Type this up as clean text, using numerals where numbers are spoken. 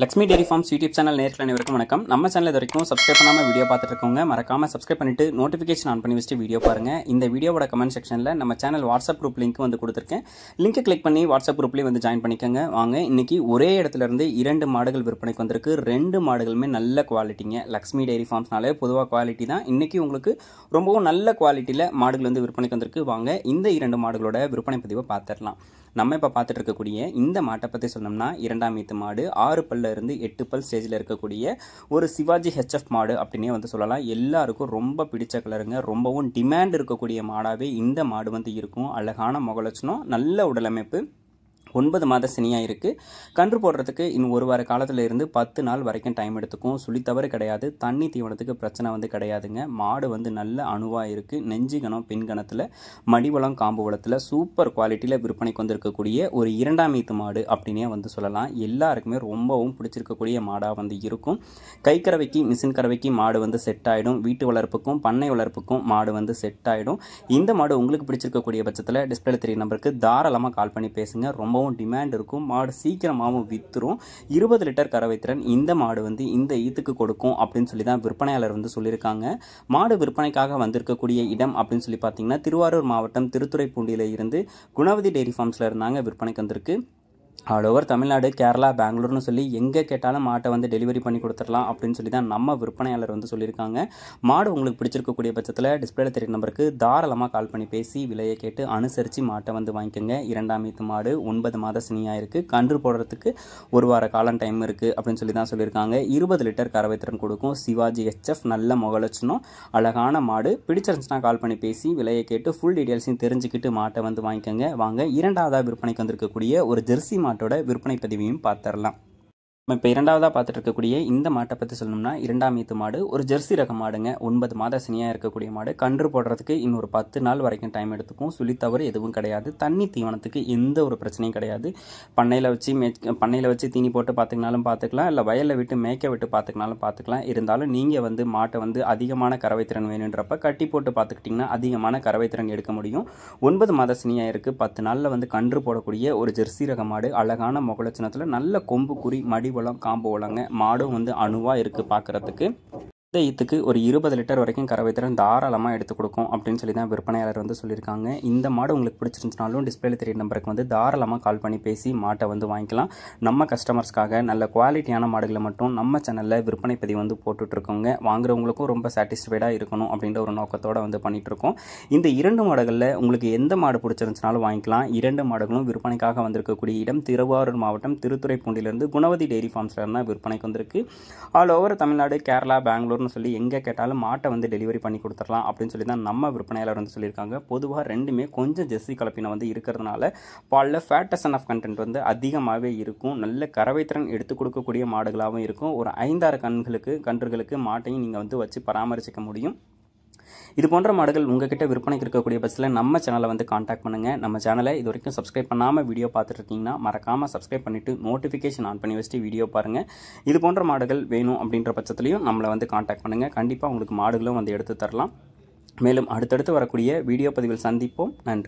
Lakshmi dairy farms YouTube channel நேயர்கள் அனைவருக்கும் வணக்கம். நம்ம சேனல் இது வரைக்கும் சப்ஸ்கிரைப் பண்ணாமல் வீடியோ பார்த்துட்டு இருக்கவங்க மறக்காம சப்ஸ்கிரைப் பண்ணிட்டு நோட்டிஃபிகேஷன் ஆன் பண்ணி வச்சுட்டு வீடியோ பாருங்க. இந்த வீடியோவோட கமெண்ட் செக்ஷனில் நம்ம சேனல் வாட்ஸ்அப் குரூப் லிங்க் வந்து கொடுத்துருக்கேன். லிங்க் கிளிக் பண்ணி வாட்ஸ்அப் குரூப்லேயும் வந்து ஜாயின் பண்ணிக்கோங்க. வாங்க, இன்னைக்கு ஒரே இடத்துல இருந்து 2 மாடுகள் விற்பனைக்கு வந்திருக்கு. 2 மாடுகளுமே நல்ல குவாலிட்டிங்க. லக்ஷ்மி டெய்ரி ஃபார்ம்ஸ்னாலே பொதுவாக குவாலிட்டி தான். இன்னைக்கு உங்களுக்கு ரொம்பவும் நல்ல குவாலிட்டியில் மாடுகள் வந்து விற்பனைக்கு வந்திருக்கு. வாங்க, இந்த 2 மாடுகளோட விற்பனை பதிவை பார்த்துடலாம். நம்ம இப்போ பார்த்துட்டு இருக்கக்கூடிய இந்த மாட்டை பற்றி சொன்னோம்னா 2ஆம் ஈத்து மாடு, 6 பல்ல இருந்து 8 பல் ஸ்டேஜில் இருக்கக்கூடிய ஒரு சிவாஜி ஹெச்எஃப் மாடு அப்படின்னே வந்து சொல்லலாம். எல்லாருக்கும் ரொம்ப பிடிச்ச கலருங்க. ரொம்பவும் டிமாண்ட் இருக்கக்கூடிய மாடாகவே இந்த மாடு வந்து இருக்கும். அழகான முகலட்சணம், நல்ல உடலமைப்பு, 9 மாத சினியாக இருக்குது. கன்று போடுறதுக்கு இன்னும் 1 வார காலத்தில் இருந்து 10 நாள் வரைக்கும் டைம் எடுத்துக்கும். சுழி தவறு கிடையாது. தண்ணி தீவனத்துக்கு பிரச்சனை வந்து கிடையாதுங்க. மாடு வந்து நல்ல அணுவாக இருக்குது. நெஞ்சு கணம், பின் கணத்தில், மடிவளம், காம்பு வளத்தில் சூப்பர் குவாலிட்டியில் விற்பனைக்கு வந்திருக்கக்கூடிய ஒரு 2ஆம் ஈத்து மாடு அப்படின்னே வந்து சொல்லலாம். எல்லாருக்குமே ரொம்பவும் பிடிச்சிருக்கக்கூடிய மாடாக வந்து இருக்கும். கை கறவைக்கு, மிஷின் கறவைக்கு மாடு வந்து செட் ஆகிடும். வீட்டு வளர்ப்புக்கும் பண்ணை வளர்ப்புக்கும் மாடு வந்து செட் ஆகிடும். இந்த மாடு உங்களுக்கு பிடிச்சிருக்கக்கூடிய பட்சத்தில் டிஸ்பிளே தெரிய நம்பருக்கு தாராளமாக கால் பண்ணி பேசுங்க. ரொம்ப டிமாண்ட் இருக்கும். மாடு சீக்கிரமாகவும் வித்துரும். 20 லிட்டர் கறவை திறன் இந்த மாடு வந்து இந்த ஈத்துக்கு கொடுக்கும் அப்படின்னு சொல்லி தான் விற்பனையாளர் வந்து சொல்லியிருக்காங்க. மாடு விற்பனைக்காக வந்திருக்கக்கூடிய இடம் அப்படின்னு சொல்லி பார்த்தீங்கன்னா திருவாரூர் மாவட்டம் திருத்துறைப்பூண்டியில இருந்து குணவதி டெய்ரி ஃபார்ம்ஸ்ல இருந்தாங்க விற்பனைக்கு வந்திருக்கு. ஆல் ஓவர் தமிழ்நாடு, கேரளா, பெங்களூர்னு சொல்லி எங்கே கேட்டாலும் மாட்டை வந்து டெலிவரி பண்ணி கொடுத்துடலாம் அப்படின்னு சொல்லி தான் நம்ம விற்பனையாளர் வந்து சொல்லியிருக்காங்க. மாடு உங்களுக்கு பிடிச்சிருக்கக்கூடிய பட்சத்தில் டிஸ்பிளே தெரிய நம்பருக்கு தாராளமாக கால் பண்ணி பேசி விலையை கேட்டு அனுசரித்து மாட்டை வந்து வாங்கிக்கோங்க. 2ஆம் ஈத்து மாடு, 9 மாத சினியாக இருக்குது. கன்று போடுறதுக்கு 1 வார காலம் டைம் இருக்குது அப்படின்னு சொல்லி தான் சொல்லியிருக்காங்க. 20 லிட்டர் கறவை திறன் கொடுக்கும். சிவாஜி ஹெச்எஃப், நல்ல முகலட்சணம், அழகான மாடு. பிடிச்சிருந்துச்சுன்னா கால் பண்ணி பேசி விலையை கேட்டு ஃபுல் டீட்டெயில்ஸையும் தெரிஞ்சுக்கிட்டு மாட்டை வந்து வாங்கிக்கோங்க. வாங்க, 2ஆவதாக விற்பனைக்கு வந்திருக்கக்கூடிய ஒரு ஜெர்சி மாட்டோட விற்பனை பதிவையும் பார்த்துடலாம். இப்போ 2ஆவதாக பார்த்துட்டு இருக்கக்கூடிய இந்த மாட்டை பற்றி சொல்லணும்னா 2ஆம் ஈத்து மாடு, ஒரு ஜெர்சி ரக மாடுங்க. 9 மாத சினியாக இருக்கக்கூடிய மாடு. கன்று போடுறதுக்கு இன்னொரு 10 நாள் வரைக்கும் டைம் எடுத்துக்கும். சுழி தவறு எதுவும் கிடையாது. தண்ணி தீவனத்துக்கு எந்த ஒரு பிரச்சனையும் கிடையாது. பண்ணையில் வச்சு தீனி போட்டு பார்த்துக்கினாலும் பார்த்துக்கலாம், இல்லை வயலில் விட்டு மேய்க்க விட்டு பார்த்துக்கினாலும் பார்த்துக்கலாம். இருந்தாலும் நீங்கள் வந்து மாட்டை வந்து அதிகமான கறவை திறன் வேணுன்றப்ப கட்டி போட்டு பார்த்துக்கிட்டிங்கன்னா அதிகமான கறவை திறன் எடுக்க முடியும். 9 மாத சினியாக இருக்குது. 10 நாளில் வந்து கன்று போடக்கூடிய ஒரு ஜெர்சி ரக மாடு. அழகான முகலட்சணத்தில் நல்ல கொம்பு குறி, மடி காம்பு வளங்க. மாடும் வந்து அணுவா இருக்கு பார்க்கறதுக்கு. இந்த ஈத்துக்கு ஒரு 20 லிட்டர் வரைக்கும் கறவை திறன் தாராளமாக எடுத்து கொடுக்கும் அப்படின்னு சொல்லி தான் விற்பனையாளர் வந்து சொல்லியிருக்காங்க. இந்த மாடு உங்களுக்கு பிடிச்சிருந்துச்சுனாலும் டிஸ்பிளே தெரிய நம்பருக்கு வந்து தாராளமாக கால் பண்ணி பேசி மாட்டை வந்து வாங்கிக்கலாம். நம்ம கஸ்டமர்ஸ்க்காக நல்ல குவாலிட்டியான மாடுகளை மட்டும் நம்ம சேனலில் விற்பனை பதிவு வந்து போட்டுட்ருக்கோங்க. வாங்குறவங்களுக்கும் ரொம்ப சாட்டிஸ்ஃபைடாக இருக்கணும் அப்படின்ற ஒரு நோக்கத்தோடு வந்து பண்ணிகிட்ருக்கோம். இந்த 2 மாடுகளில் உங்களுக்கு எந்த மாடு பிடிச்சிருந்துச்சுனாலும் வாங்கிக்கலாம். 2 மாடுகளும் விற்பனைக்காக வந்திருக்கக்கூடிய இடம் திருவாரூர் மாவட்டம் திருத்துறைப்பூண்டியிலிருந்து குணவதி டெய்ரி ஃபார்ம்ஸ்ல இருந்தால் விற்பனைக்கு வந்திருக்கு. ஆல் ஓவர் தமிழ்நாடு, கேரளா, பெங்களூர் சொல்லி எங்கே கேட்டாலும் மாட்டை வந்து டெலிவரி பண்ணி கொடுத்துடலாம் அப்படின்னு சொல்லி தான் நம்ம விற்பனையாளர் வந்து சொல்லியிருக்காங்க. பொதுவாக 2மே கொஞ்சம் ஜெர்சி கலப்பினை வந்து இருக்கிறதுனால பாலில் ஃபேட்டசன் ஆஃப் கண்டென்ட் வந்து அதிகமாகவே இருக்கும். நல்ல கறவை திறன் எடுத்து கொடுக்கக்கூடிய மாடுகளாகவும் இருக்கும். ஒரு 5-6 கன்றுகளுக்கு மாட்டையும் நீங்கள் வந்து வச்சு பராமரிச்சிக்க முடியும். இது போன்ற மாடுகள் உங்ககிட்ட விற்பனைக்கு இருக்கக்கூடிய பட்சத்தில் நம்ம சேனலை வந்து காண்டாக்ட் பண்ணுங்கள். நம்ம சேனலை இது வரைக்கும் சப்ஸ்கிரைப் பண்ணாமல் வீடியோ பார்த்துட்டு இருக்கீங்கன்னா மறக்காமல் சப்ஸ்கிரைப் பண்ணிவிட்டு நோட்டிஃபிகேஷன் ஆன் பண்ணி வச்சுட்டு வீடியோ பாருங்கள். இது போன்ற மாடுகள் வேணும் அப்படின்ற பட்சத்துலையும் நம்மளை வந்து காண்டாக்ட் பண்ணுங்கள். கண்டிப்பாக உங்களுக்கு மாடுகளும் வந்து எடுத்து தரலாம். மேலும் அடுத்தடுத்து வரக்கூடிய வீடியோ பதிவில் சந்திப்போம். நன்றி.